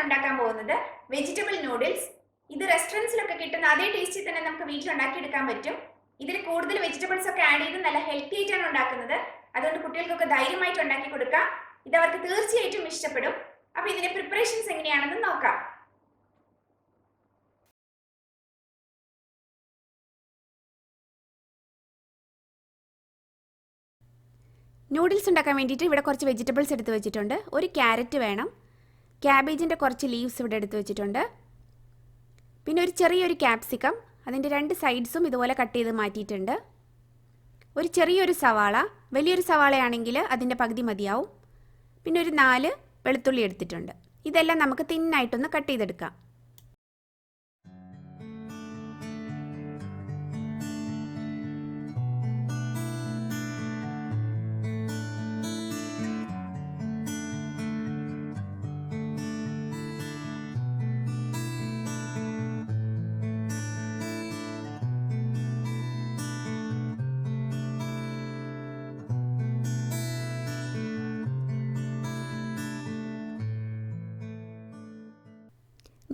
ഉണ്ടാക്കാൻ പോകുന്നത് vegetable noodles. ഇത് റെസ്റ്റോറൻറ്റ്സിലൊക്കെ കിട്ടുന്ന അതേ ടേസ്റ്റിൽ തന്നെ നമുക്ക് വീട്ടിൽ ഉണ്ടാക്കിയെടുക്കാൻ പറ്റും. ഇതിൽ കൂടുതൽ വെജിറ്റബിൾസ് ഒക്കെ ആഡ് ചെയ്ത് നല്ല ഹെൽത്തി ആയിട്ടാണ് ഉണ്ടാക്കുന്നത്. അതുകൊണ്ട് കുട്ടികൾക്കൊക്കെ ധൈര്യമായിട്ട് ഉണ്ടാക്കി കൊടുക്കാം. ഇത് അവർക്ക് തീർച്ചയായിട്ടും ഇഷ്ടപ്പെടും. അപ്പോൾ ഇതിന്റെ പ്രിപ്പറേഷൻസ് എങ്ങനെയാണെന്ന് നോക്കാം. നൂഡിൽസ് ഉണ്ടാക്കാൻ വേണ്ടിയിട്ട് ഇവിടെ കുറച്ച് വെജിറ്റബിൾസ് എടുത്ത് വെച്ചിട്ടുണ്ട്. ഒരു ക്യാരറ്റ് വേണം. ക്യാബേജിൻ്റെ കുറച്ച് ലീവ്സ് ഇവിടെ എടുത്ത് വെച്ചിട്ടുണ്ട്. പിന്നെ ഒരു ചെറിയൊരു ക്യാപ്സിക്കം, അതിൻ്റെ 2 സൈഡ്സും ഇതുപോലെ കട്ട് ചെയ്ത് മാറ്റിയിട്ടുണ്ട്. ഒരു ചെറിയൊരു സവാള, വലിയൊരു സവാളയാണെങ്കിൽ അതിൻ്റെ പകുതി മതിയാവും. പിന്നെ ഒരു 4 വെളുത്തുള്ളി എടുത്തിട്ടുണ്ട്. ഇതെല്ലാം നമുക്ക് തിന്നായിട്ടൊന്ന് കട്ട് ചെയ്തെടുക്കാം.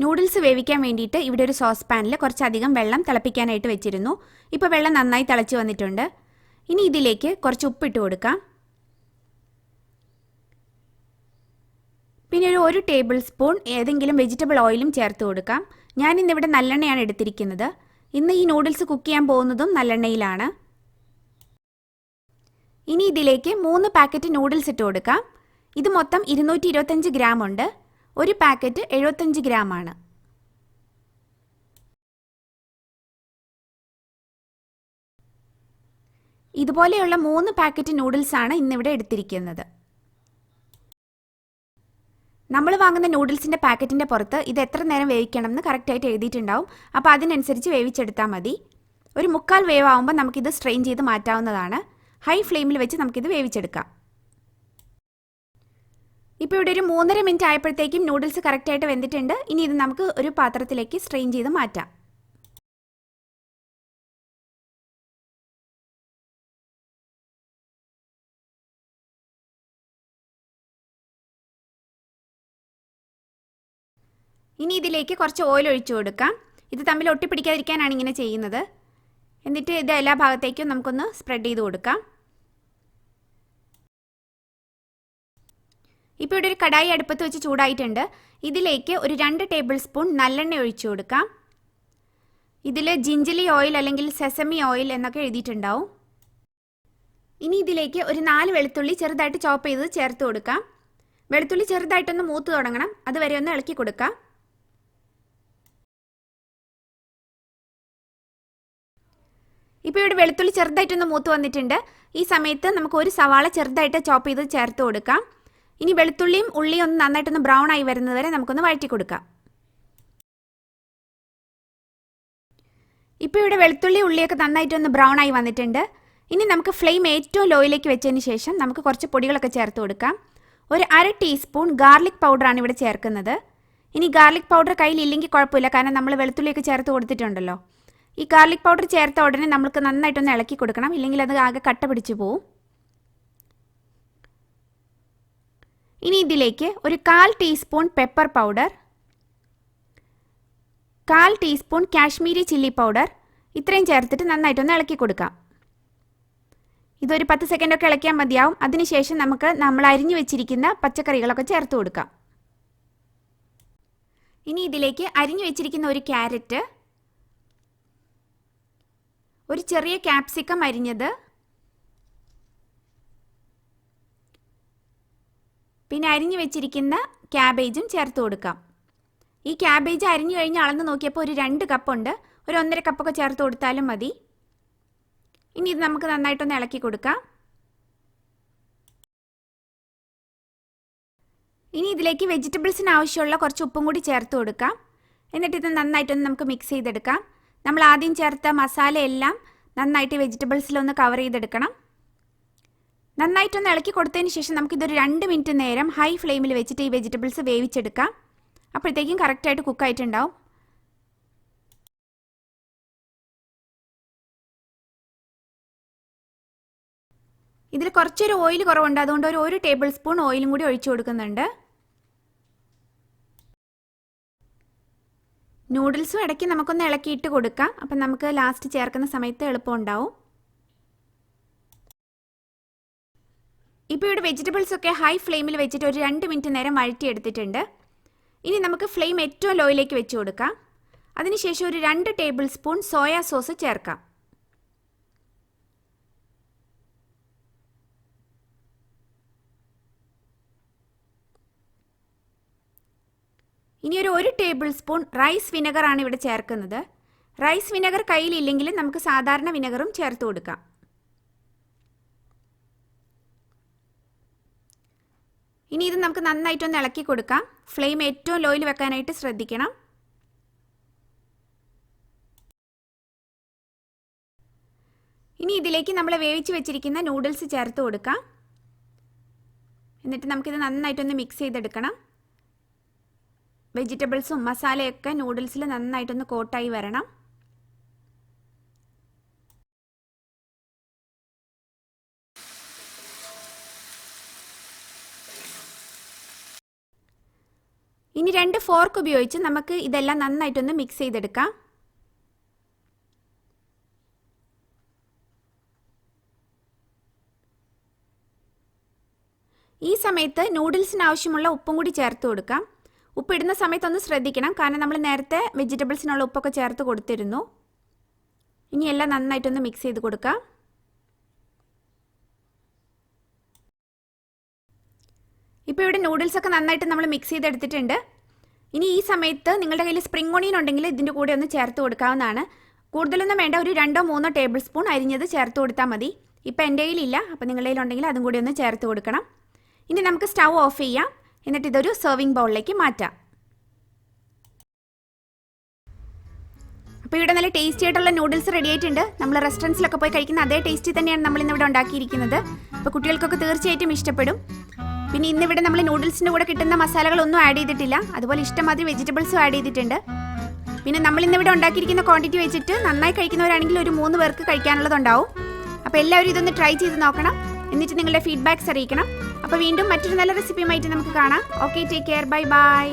നൂഡിൽസ് വേവിക്കാൻ വേണ്ടിയിട്ട് ഇവിടെ ഒരു സോസ് പാനിൽ കുറച്ചധികം വെള്ളം തിളപ്പിക്കാനായിട്ട് വെച്ചിരുന്നു. ഇപ്പോൾ വെള്ളം നന്നായി തിളച്ച് വന്നിട്ടുണ്ട്. ഇനി ഇതിലേക്ക് കുറച്ച് ഉപ്പിട്ട് കൊടുക്കാം. പിന്നെ ഒരു 1 ടേബിൾ സ്പൂൺ ഏതെങ്കിലും വെജിറ്റബിൾ ഓയിലും ചേർത്ത് കൊടുക്കാം. ഞാനിന്നിവിടെ നല്ലെണ്ണയാണ് എടുത്തിരിക്കുന്നത്. ഇന്ന് ഈ നൂഡിൽസ് കുക്ക് ചെയ്യാൻ പോകുന്നതും നല്ലെണ്ണയിലാണ്. ഇനി ഇതിലേക്ക് 3 പാക്കറ്റ് നൂഡിൽസ് ഇട്ട് കൊടുക്കാം. ഇത് മൊത്തം 225 ഗ്രാം ഉണ്ട്. ഒരു പാക്കറ്റ് 75 ഗ്രാം ആണ്. ഇതുപോലെയുള്ള 3 പാക്കറ്റ് നൂഡിൽസ് ആണ് ഇന്നിവിടെ എടുത്തിരിക്കുന്നത്. നമ്മൾ വാങ്ങുന്ന നൂഡിൽസിൻ്റെ പാക്കറ്റിൻ്റെ പുറത്ത് ഇത് എത്ര നേരം വേവിക്കണം എന്ന് കറക്റ്റായിട്ട് എഴുതിയിട്ടുണ്ടാവും. അപ്പോൾ അതിനനുസരിച്ച് വേവിച്ചെടുത്താൽ മതി. ഒരു 3/4 വേവാകുമ്പോൾ നമുക്കിത് സ്ട്രെയിൻ ചെയ്ത് മാറ്റാവുന്നതാണ്. ഹൈ ഫ്ലെയിമിൽ വെച്ച് നമുക്കിത് വേവിച്ചെടുക്കാം. ഇപ്പോൾ ഇവിടെ ഒരു 3.5 മിനിറ്റ് ആയപ്പോഴത്തേക്കും നൂഡിൽസ് കറക്റ്റായിട്ട് വെന്തിട്ടുണ്ട്. ഇനി ഇത് നമുക്ക് ഒരു പാത്രത്തിലേക്ക് സ്ട്രെയിൻ ചെയ്ത് മാറ്റാം. ഇനി ഇതിലേക്ക് കുറച്ച് ഓയിൽ ഒഴിച്ചു കൊടുക്കാം. ഇത് തമ്മിൽ ഒട്ടിപ്പിടിക്കാതിരിക്കാനാണ് ഇങ്ങനെ ചെയ്യുന്നത്. എന്നിട്ട് ഇത് എല്ലാ ഭാഗത്തേക്കും നമുക്കൊന്ന് സ്പ്രെഡ് ചെയ്ത് കൊടുക്കാം. ഇപ്പോൾ ഇവിടെ ഒരു കടായി അടുപ്പത്ത് വെച്ച് ചൂടായിട്ടുണ്ട്. ഇതിലേക്ക് ഒരു 2 ടേബിൾ സ്പൂൺ നല്ലെണ്ണ ഒഴിച്ചു കൊടുക്കാം. ഇതിൽ ജിഞ്ചലി ഓയിൽ അല്ലെങ്കിൽ സെസമി ഓയിൽ എന്നൊക്കെ എഴുതിയിട്ടുണ്ടാവും. ഇനി ഇതിലേക്ക് ഒരു 4 വെളുത്തുള്ളി ചെറുതായിട്ട് ചോപ്പ് ചെയ്ത് ചേർത്ത് കൊടുക്കാം. വെളുത്തുള്ളി ചെറുതായിട്ടൊന്ന് മൂത്ത് തുടങ്ങണം. അതുവരെ ഒന്ന് ഇളക്കി കൊടുക്കാം. ഇപ്പോൾ ഇവിടെ വെളുത്തുള്ളി ചെറുതായിട്ടൊന്ന് മൂത്ത് വന്നിട്ടുണ്ട്. ഈ സമയത്ത് നമുക്ക് ഒരു സവാള ചെറുതായിട്ട് ചോപ്പ് ചെയ്ത് ചേർത്ത് കൊടുക്കാം. ഇനി വെളുത്തുള്ളിയും ഉള്ളിയും ഒന്ന് നന്നായിട്ടൊന്ന് ബ്രൗൺ ആയി വരുന്നത് വരെ നമുക്കൊന്ന് വഴറ്റി കൊടുക്കാം. ഇപ്പോൾ ഇവിടെ വെളുത്തുള്ളി ഉള്ളിയൊക്കെ നന്നായിട്ടൊന്ന് ബ്രൗൺ ആയി വന്നിട്ടുണ്ട്. ഇനി നമുക്ക് ഫ്ലെയിം ഏറ്റവും ലോയിലേക്ക് വെച്ചതിന് ശേഷം നമുക്ക് കുറച്ച് പൊടികളൊക്കെ ചേർത്ത് കൊടുക്കാം. ഒരു 1/2 ടീസ്പൂൺ ഗാർലിക് പൗഡറാണ് ഇവിടെ ചേർക്കുന്നത്. ഇനി ഗാർലിക് പൗഡർ കയ്യിലില്ലെങ്കിൽ കുഴപ്പമില്ല, കാരണം നമ്മൾ വെളുത്തുള്ളിയൊക്കെ ചേർത്ത് കൊടുത്തിട്ടുണ്ടല്ലോ. ഈ ഗാർലിക് പൗഡർ ചേർത്ത ഉടനെ നമുക്ക് നന്നായിട്ടൊന്ന് ഇളക്കി കൊടുക്കണം, ഇല്ലെങ്കിൽ അത് ആകെ കട്ട പിടിച്ചു പോവും. ഇനി ഇതിലേക്ക് ഒരു 1/4 teaspoon pepper powder, 1/4 teaspoon Kashmiri chilli powder, ഇത്രയും ചേർത്തിട്ട് നന്നായിട്ടൊന്ന് ഇളക്കി കൊടുക്കാം. ഇതൊരു 10 സെക്കൻഡൊക്കെ ഇളക്കിയാൽ മതിയാവും. അതിനുശേഷം നമ്മൾ അരിഞ്ഞു വെച്ചിരിക്കുന്ന പച്ചക്കറികളൊക്കെ ചേർത്ത് കൊടുക്കാം. ഇനി ഇതിലേക്ക് അരിഞ്ഞു വെച്ചിരിക്കുന്ന ഒരു ക്യാരറ്റ്, ഒരു ചെറിയ ക്യാപ്സിക്കം അരിഞ്ഞത്, പിന്നെ അരിഞ്ഞു വെച്ചിരിക്കുന്ന ക്യാബേജും ചേർത്ത് കൊടുക്കാം. ഈ ക്യാബേജ് അരിഞ്ഞു കഴിഞ്ഞ് അളന്ന് നോക്കിയപ്പോൾ ഒരു 2 കപ്പുണ്ട്. ഒരു 1.5 കപ്പൊക്കെ ചേർത്ത് കൊടുത്താലും മതി. ഇനി ഇത് നമുക്ക് നന്നായിട്ടൊന്ന് ഇളക്കി കൊടുക്കാം. ഇനി ഇതിലേക്ക് വെജിറ്റബിൾസിന് ആവശ്യമുള്ള കുറച്ച് ഉപ്പും കൂടി ചേർത്ത് കൊടുക്കാം. എന്നിട്ട് ഇത് നന്നായിട്ടൊന്ന് നമുക്ക് മിക്സ് ചെയ്തെടുക്കാം. നമ്മൾ ആദ്യം ചേർത്ത മസാലയെല്ലാം നന്നായിട്ട് വെജിറ്റബിൾസിലൊന്ന് കവർ ചെയ്തെടുക്കണം. നന്നായിട്ടൊന്ന് ഇളക്കി കൊടുത്തതിന് ശേഷം നമുക്കിതൊരു 2 മിനിറ്റ് നേരം ഹൈ ഫ്ലെയിമിൽ വെച്ചിട്ട് ഈ വെജിറ്റബിൾസ് വേവിച്ചെടുക്കാം. അപ്പോഴത്തേക്കും കറക്റ്റായിട്ട് കുക്കായിട്ടുണ്ടാവും. ഇതിൽ കുറച്ചൊരു ഓയിൽ കുറവുണ്ട്, അതുകൊണ്ട് ഒരു ടേബിൾ സ്പൂൺ ഓയിലും കൂടി ഒഴിച്ചു കൊടുക്കുന്നുണ്ട്. നൂഡിൽസും ഇടയ്ക്ക് നമുക്കൊന്ന് ഇളക്കിയിട്ട് കൊടുക്കാം. അപ്പം നമുക്ക് ലാസ്റ്റ് ചേർക്കുന്ന സമയത്ത് എളുപ്പം ഉണ്ടാവും. ഇപ്പോൾ ഇവിടെ വെജിറ്റബിൾസ് ഒക്കെ ഹൈ ഫ്ലെയിമിൽ വെച്ചിട്ട് ഒരു 2 മിനിറ്റ് നേരം വഴറ്റിയെടുത്തിട്ടുണ്ട്. ഇനി നമുക്ക് ഫ്ലെയിം ഏറ്റവും ലോയിലേക്ക് വെച്ച് കൊടുക്കാം. അതിനുശേഷം ഒരു 2 ടേബിൾ സ്പൂൺ സോയ സോസ് ചേർക്കാം. ഇനി ഒരു 1 ടേബിൾ സ്പൂൺ റൈസ് വിനെഗർ ആണ് ഇവിടെ ചേർക്കുന്നത്. റൈസ് വിനെഗർ കയ്യിലില്ലെങ്കിൽ നമുക്ക് സാധാരണ വിനെഗറും ചേർത്ത് കൊടുക്കാം. ഇനി ഇത് നമുക്ക് നന്നായിട്ടൊന്ന് ഇളക്കി കൊടുക്കാം. ഫ്ലെയിം ഏറ്റവും ലോയിൽ വെക്കാനായിട്ട് ശ്രദ്ധിക്കണം. ഇനി ഇതിലേക്ക് നമ്മൾ വേവിച്ച് വെച്ചിരിക്കുന്ന നൂഡിൽസ് ചേർത്ത് കൊടുക്കാം. എന്നിട്ട് നമുക്കിത് നന്നായിട്ടൊന്ന് മിക്സ് ചെയ്തെടുക്കണം. വെജിറ്റബിൾസും മസാലയൊക്കെ നൂഡിൽസിൽ നന്നായിട്ടൊന്ന് കോട്ടായി വരണം. ഇനി 2 ഫോർക്ക് ഉപയോഗിച്ച് നമുക്ക് ഇതെല്ലാം നന്നായിട്ടൊന്ന് മിക്സ് ചെയ്തെടുക്കാം. ഈ സമയത്ത് നൂഡിൽസിന് ആവശ്യമുള്ള ഉപ്പും കൂടി ചേർത്ത് കൊടുക്കാം. ഉപ്പിടുന്ന സമയത്തൊന്ന് ശ്രദ്ധിക്കണം, കാരണം നമ്മൾ നേരത്തെ വെജിറ്റബിൾസിനുള്ള ഉപ്പൊക്കെ ചേർത്ത് കൊടുത്തിരുന്നു. ഇനി എല്ലാം നന്നായിട്ടൊന്ന് മിക്സ് ചെയ്ത് കൊടുക്കാം. ഇപ്പോൾ ഇവിടെ നൂഡിൽസൊക്കെ നന്നായിട്ട് നമ്മൾ മിക്സ് ചെയ്തെടുത്തിട്ടുണ്ട്. ഇനി ഈ സമയത്ത് നിങ്ങളുടെ കയ്യിൽ സ്പ്രിംഗ് ഓണിയൻ ഉണ്ടെങ്കിൽ ഇതിൻ്റെ കൂടെ ഒന്ന് ചേർത്ത് കൊടുക്കാവുന്നതാണ്. കൂടുതലൊന്നും വേണ്ട, ഒരു 2-3 ടേബിൾ സ്പൂൺ അരിഞ്ഞത് ചേർത്ത് കൊടുത്താൽ മതി. ഇപ്പോൾ എൻ്റെ കയ്യിലില്ല, അപ്പോൾ നിങ്ങളുടെ കയ്യിലുണ്ടെങ്കിൽ അതും കൂടി ഒന്ന് ചേർത്ത് കൊടുക്കണം. ഇനി നമുക്ക് സ്റ്റൗ ഓഫ് ചെയ്യാം. എന്നിട്ട് ഇതൊരു സെർവിങ് ബൗളിലേക്ക് മാറ്റാം. അപ്പോൾ ഇവിടെ നല്ല ടേസ്റ്റി ആയിട്ടുള്ള നൂഡിൽസ് റെഡി ആയിട്ടുണ്ട്. നമ്മൾ റെസ്റ്റോറൻറ്റ്സിലൊക്കെ പോയി കഴിക്കുന്ന അതേ ടേസ്റ്റി തന്നെയാണ് നമ്മൾ ഇന്നിവിടെ ഉണ്ടാക്കിയിരിക്കുന്നത്. അപ്പോൾ കുട്ടികൾക്കൊക്കെ തീർച്ചയായിട്ടും ഇഷ്ടപ്പെടും. പിന്നെ ഇന്നിവിടെ നമ്മൾ നൂഡിൽസിൻ്റെ കൂടെ കിട്ടുന്ന മസാലകളൊന്നും ആഡ് ചെയ്തിട്ടില്ല. അതുപോലെ ഇഷ്ടംമാതിരി വെജിറ്റബിൾസും ആഡ് ചെയ്തിട്ടുണ്ട്. പിന്നെ നമ്മൾ ഇന്നിവിടെ ഉണ്ടാക്കിയിരിക്കുന്ന ക്വാണ്ടിറ്റി വെച്ചിട്ട് നന്നായി കഴിക്കുന്നവരാണെങ്കിൽ ഒരു 3 പേർക്ക് കഴിക്കാനുള്ളതുണ്ടാവും. അപ്പോൾ എല്ലാവരും ഇതൊന്ന് ട്രൈ ചെയ്ത് നോക്കണം. എന്നിട്ട് നിങ്ങളുടെ ഫീഡ്ബാക്ക്സ് അറിയിക്കണം. അപ്പോൾ വീണ്ടും മറ്റൊരു നല്ല റെസിപ്പിയുമായിട്ട് നമുക്ക് കാണാം. Okay, take care, bye bye.